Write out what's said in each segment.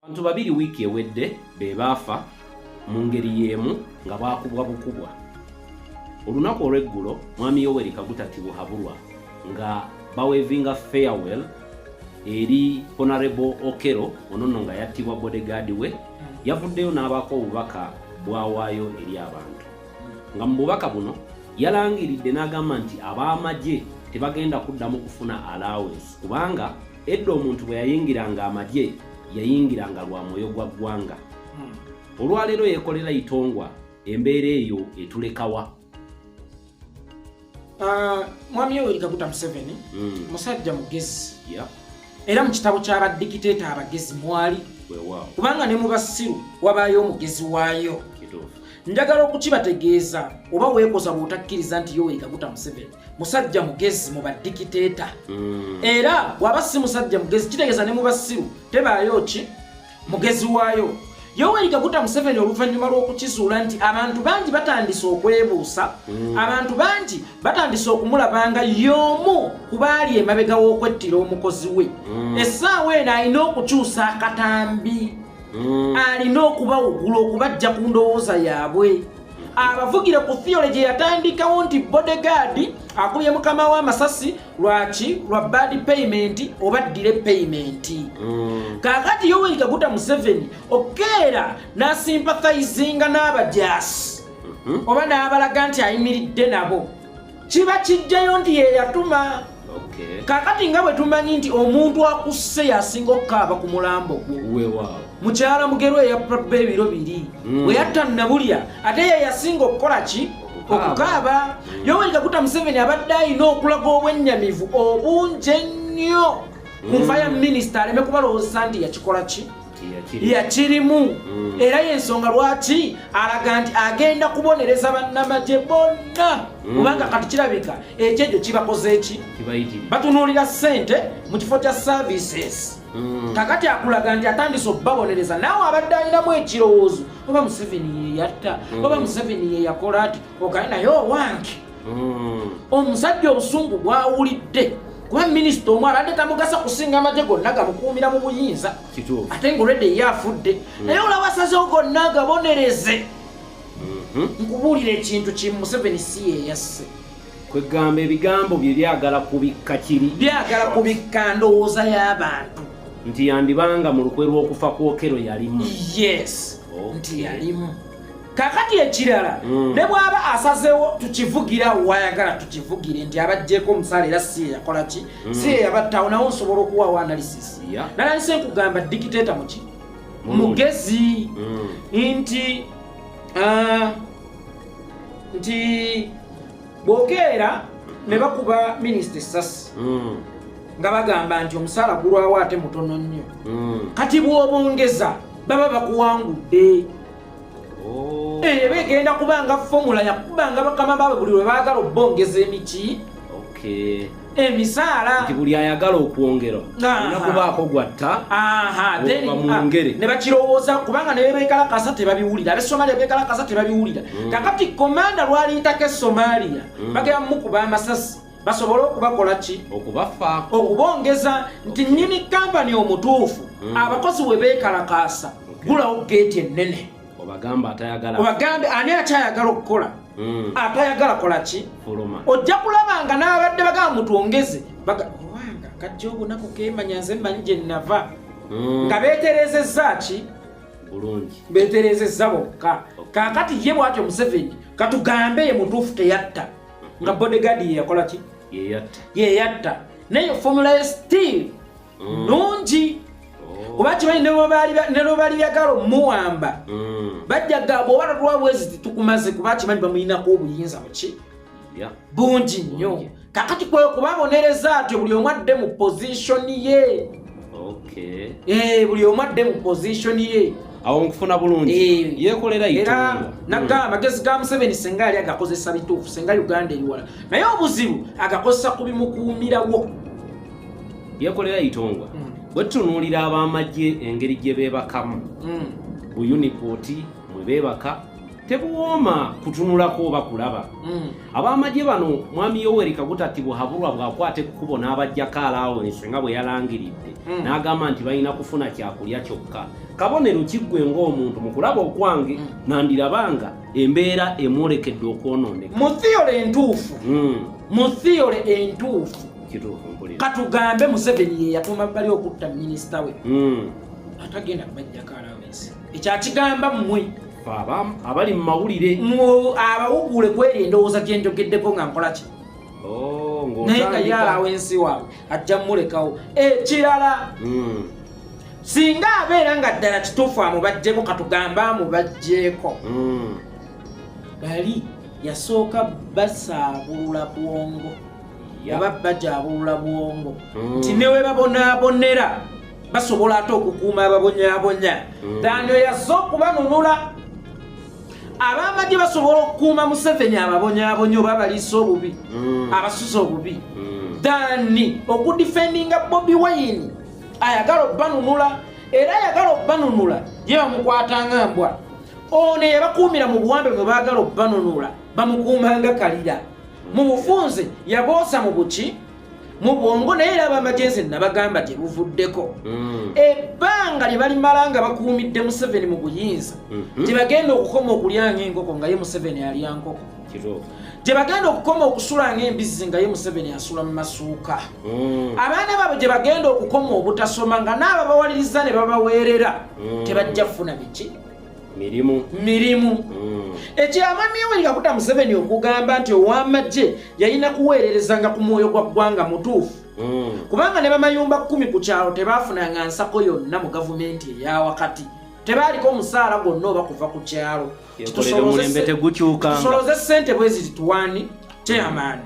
Abantu babiri wiiki ewedde be baafa mu ngeri y'emu nga baakubwa bukubwa. Olunaku olw'eggulo mwami Yoweri Kaguta Tibuhaburwa nga bawevinga farewell eri Honorable Okero onono nga yattibwa bodyguard we yavuddeyo n'abaako obubaka bwawaayo eri abantu. Nga mu bubaka buno yalangiridde n'agamba nti ab'amagye tebagenda kuddamu kufuna allowance kubanga edda omuntu bwe yayingiranga amagye yayingiranga lwa mwoyo gwa ggwanga. Olwaleero yeekolera Itongwa embeera eyo etulekawa. Mwami Yoweri Kaguta Museveni musajja mugezi era mu kitabo ky'abadikiteeta abagezi mwali kubanga ne mu basiru wabaayo omugezi waayo. Njagala okukibategeeza oba weekoza bw'otakkiriza nti Yoweri Kaguta Museveni musajja mugezi mu badikiteeta era bw'aba si musajja mugezi kitegeeza ne mu basiru tebaayo ki mugezi waayo. Yoweri Kaguta Museveni oluvannyuma lw'okukizuula nti abantu bangi batandise okwebuusa, abantu bangi batandise okumulabanga y'omu ku baali emabega w'okwettira omukozi we. Essaawa eno alina okukyusa akatambi, alina okubawugula okubajja ku ndowooza yaabwe. Abavugire ku theory gye yatandikawo nti bodyguard akubye mukama w'amasasi lwaki lwa bad payment oba dire payment. Kakati Yoweri Kaguta Museveni okeera n'asympathizinga n'abajaasi oba n'abalaga nti ayimiridde nabo kiba kijjayo nti ye yatuma. Kakati nga bwe tumanyi nti omuntu akusse yasinga okukaaba ku mulambo gwo. Mukyala Mugerwa eyappa ebiro biri we yatta Nabulya ate ye yasinga okukola ki okukaaba. Yoweri Kaguta Museveni abadde alina okulaga obwennyamivu obungi ennyo ku nfa ya minisita aleme kubalowooza nti yakikola ki yakirimu. Era y'ensonga lwaki alaga nti agenda kubonereza bannamagye bonna kubanga kati kirabika ekyejo kibakoze eki batunuulira ssente mu kifo kya services. Kakati akulaga nti atandise okubabonereza naawe abadde alinamu ekirowoozo oba Museveni ye yatta oba Museveni ye yakola ati okaye naye owange omusajja obusungu bwawulidde kuba minisita omu abadde tamugasa kusinga amagye gonna gamukuumira mu buyinza ate ng'olwedde ye afudde naye olaba asazeho gonna agabonereze. Nkubuulira ekintu kimu Museveni si ye yasse kwegamba ebigambo bye byagala kubikka kiri byagala kubikka ndowooza y'abantu nti yandibanga mu lukwe lw'okufa kw'Okero yalimu. Yes nti yalimu. Kakati ekirala ne bw'aba asazewo tukivugira wayagala tukivugire nti abajjeeko omusaala era si ye yakola ki si ye yabattawo nawo nsobola okuwaawo analysis. Nalanise nkugamba dikiteeta muki mugezi nti bw'okeera ne bakuba minisita essasi nga bagamba nti omusaala gulwawo ate mutono nnyo kati bw'obongeza baba bakuwangudde. Begenda kubanga formula yakubanga bakama baabwe buli lwe baagala obbongeza emiti emisaala nti buli ayagala okwongera olina kubaako gwatta ne bakirowooza kubanga ne beekalakasa tebabiwulira ab'Esomalia beekalakasa tebabiwulira. Kakati komanda lw'aliyitako eSomalia bagenda mukuba amasasi basobole okubakola ki okubafaako okubongeza nti nnyini kampani omutuufu abakozi we beekalakasa gulawo geeti ennene obagamba atayagala obagambe ani akyayagala okukola atayagala kola ki ojja kulabanga n'abadde bagamba mutwongeze owanga kajja obunaku kemanya nze mmanyi gye nnava nga beeterezezza ki bulungi beeterezezza bokka. Kakati ye bwatyo Museveni katugambe ye mutuufu teyatta nga bodyguard ye yakola ki ye yatta naye formula ye still nungi kuba kimanyi ne lwe baali byagala omuwamba bajja gamba oba tatwa bwezi tukumaze kuba kimanyi bamulinako obuyinza buki bungi nnyo. Kakati kubabonereza atyo buli omu adde mu position ye buli omu adde mu position ye awo nkufuna bulungi yeekolera Itongwa. Nagamba amagezi ga Museveni senga ali agakozesa bituufu senga Uganda eriwala naye obuzibu agakozesa kubimukuumirawo yeekolera Itongwa. Bwe tutunuulira ab'amagye engeri gye beebakamu bu unipoti mwe beebaka tebuwooma kutunulako oba kulaba. Ab'amagye bano mwami Yoweri Kaguta ati buhabulwa bw'akwata ekkubo n'abajjako Allowance nga bwe yalangiridde n'agamba nti balina kufuna kyakulya kyokka. Kabonero kiggwe ng'omuntu mu kulaba okwange nandirabanga embeera emwolekedde okwonooneka. Mu theory entuufu katugambe Museveni ye yatuma bali okutta minisita we atagenda kubajjako Allowance. Ekyakigamba mmwe abali mu mawulire abawugule kweri endowooza gye njogeddeko nga nkola ki naye nga ye Allowance waabwe ajja mmulekawo. Ekirala singa abeera nga ddala kituufu amubajjeko katugamba amubajjeeko bali yasooka basaabulula bwongo oba bajaabulula bwongo nti newe babonaabonera basobola ate okukuuma ababonyaabonya dano yazza okubanunula. Ab'amagye basobola okukuuma Museveni ababonyaabonya oba abaliisa obubi abasusa obubi dani okudifendinga Bobi Wine ayagala obbanunula era ayagala obbanunula ye bamukwatanga mbwa. Ono yabakuumira mu buwambe bwe baagala obbanunula bamukuumanga kalira. Mu bufunze yaboosa mu buki mu bwongo naye era ab'amagye nze nabagamba gye buvuddeko. Ebbanga lye balimala nga bakuumidde Museveni mu buyinza gye bagenda okukoma okulyanga enkoko nga ye Museveni alya nkoko, gye bagenda okukoma okusulanga embizzi nga ye Museveni asula mu masuuka, abaana baabwe gye bagenda okukoma obutasoma nga n'ababawaliriza ne babaweerera tebajja kufuna biki mirimu. Ekyamwami Yoweri Kaguta Museveni okugamba nti ow'amagye yalina kuweererezanga ku mwoyo gwa ggwanga mutuufu kubanga ne bamayumba 10 ku kyalo tebaafunanga nsako yonna mu gavumenti eya wakati, tebaaliko omusaala gwonna oba kuva ku kyalo. Tusoloze ssente bwe ziri tuwani chairman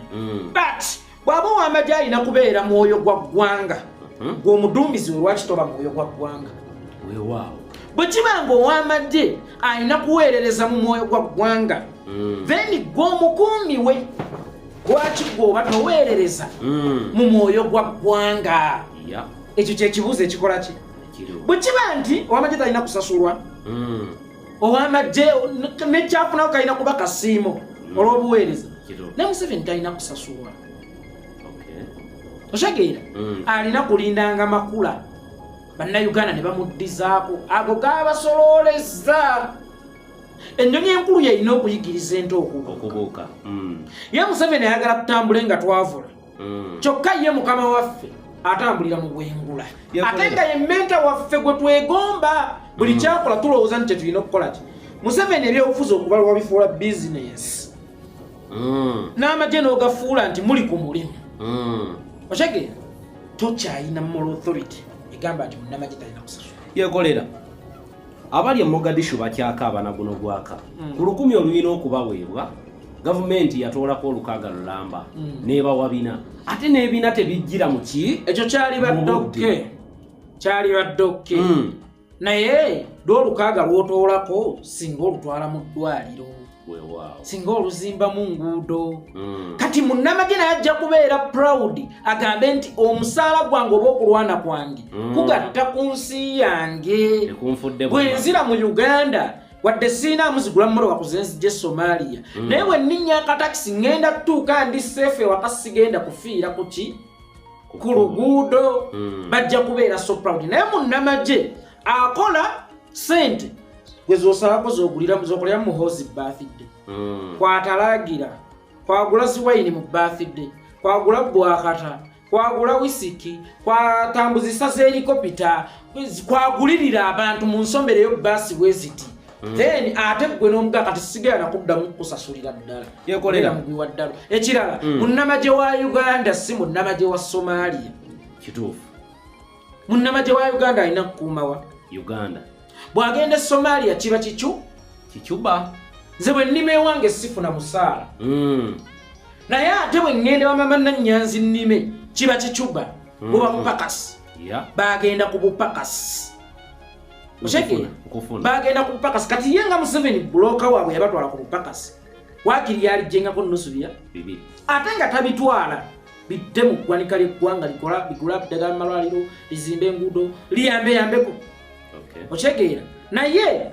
but bw'aba ow'amagye alina kubeera mwoyo gwa ggwanga gw'omuduumizi we lwaki toba mwoyo gwa ggwanga bwe kiba nga ow'amagye alina kuweerereza mu mwoyo gwa ggwanga then gw'omukuumi we lwaki gwoba toweerereza mu mwoyo gwa ggwanga. Ekyo kyekibuuzo ekikola ki? Bwe kiba nti ow'amagye talina kusasulwa ow'amagye nekyafunawo kalina kuba kasiimo olw'obuweereza ne Museveni talina kusasulwa oshageera alina kulindanga makula bannayuganda ne bamuddizaako ago gabasolooleza. Ennyonyi enkulu yalina okuyigiriza ente okubuuka. Ye Museveni ayagala kutambule nga twavula kyokka ye mukama waffe atambulira mu bwengula ate nga ye mmenta waffe gwe twegomba buli kyakola tulowooza nti tetulina okukola ki. Museveni ebyobufuzi okubalwa bifuula bizinesi n'amagye n'ogafuula nti muli ku mulimu oshageera tokyayina moral authority egamba nti munnamagye talina kusasula. Yekolera abali Mogadishu bakyakaaba na guno gwaka ku 10 olulina okubaweebwa gavumenti yatoolako olukaaga lulamba n'ebawa bina ate n'ebina tebijjira mu ki ekyo kyali baddokke naye olukaaga lwotoolako singa olutwala mu ddwaliro singa oluzimba mu nguudo kati munnamagye naye ajja kubeera proud agambe nti omusaala gwange oba okulwana kwange kugatta ku nsi yange bwe nzira mu Uganda wadde siina muzigula mmoloka kuzenzi Somalia naye bwe nninnya akatakisi ngenda tutuuka ndi safe ewaka sigenda kufiira ku ki ku luguudo bajja kubeera so proud. Naye munnamagye akola sente gwezosalako zokolera mu hozi birthday kwatalagira kwagula ziwayini mu birthday kwagula bwakata kwagula wisiki kwatambuzisa z'helikopita kwagulirira abantu mu nsombereyo basi bweziti then ate gwe n'omuga kati sigala nakuddamu kusasulira ddala yekolera mugwi wa ddala. Ekirala munnamagye wa Uganda si munnamagye wa Somalia kituufu. Munnamagye wa Uganda alina kukuuma wa Uganda bw'agenda Somalia kiba kicuba nze bwe nnime wange sifuna musaala naye ate bwe ŋŋenda wamama Nannyanzi nnime kiba kicuba buba bupakasi bagenda ku bupakasi bagenda ku bupakasi kati ye nga Museveni bulooka waabwe yabatwala ku bupakasi waakiri yalijjengako nnusu bibiri ate nga tabitwala bidde mu ggwanika ly'eggwanga bigula ddagala malwaliro bizimbe enguudo liyambeko okitegeera naye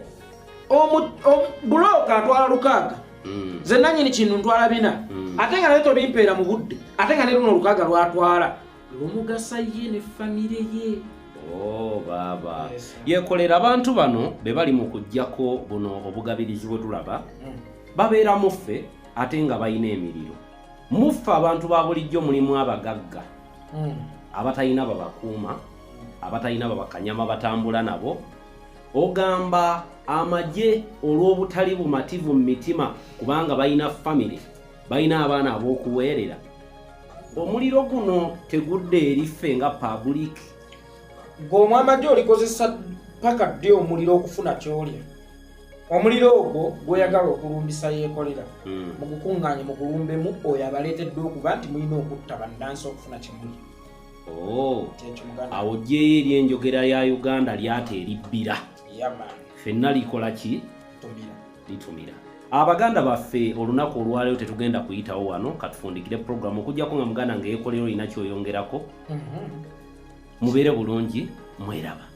bulooka kantwala 600 ze nanyini kintu ntwala 4 ate nga leto bimpeera mu budde ate nga ne luno 600 lwatwala lumugasa ye ne famire ye. Oh baba yekolera abantu bano be bali mu kujjako buno obugabirizi bwe tulaba babeera muffe ate nga balina emiriro. Muffe abantu ba bulijjo mulimu abagagga abatalina babakuuma abatalina babakanyama batambula nabo. Ogamba Amajje olw'obutali bumativu mu mitima kubanga balina family balina abaana ab'okuweerera. Omuliro guno tegudde eriffe nga public. Ng'omwamajje olikozesa paka ddi omuliro okufuna kyolya. Omuliro ogwo gweyagala okulumbisa yeekolera mu kukuŋŋaanya mu kulumbemu oyo abaleetedde okuba nti mulina okutta bannansi okufuna kimuli. Awo jjeeyo eryenjogera ya Uganda lyate eribbira. Ffenna likola ki? Litumira. Abaganda baffe olunaku olwaleero tetugenda kuyitawo wano katufundikire programu okujjako nga muganda nga yeekolera olina kyoyongerako. Mubeere bulungi mweraba.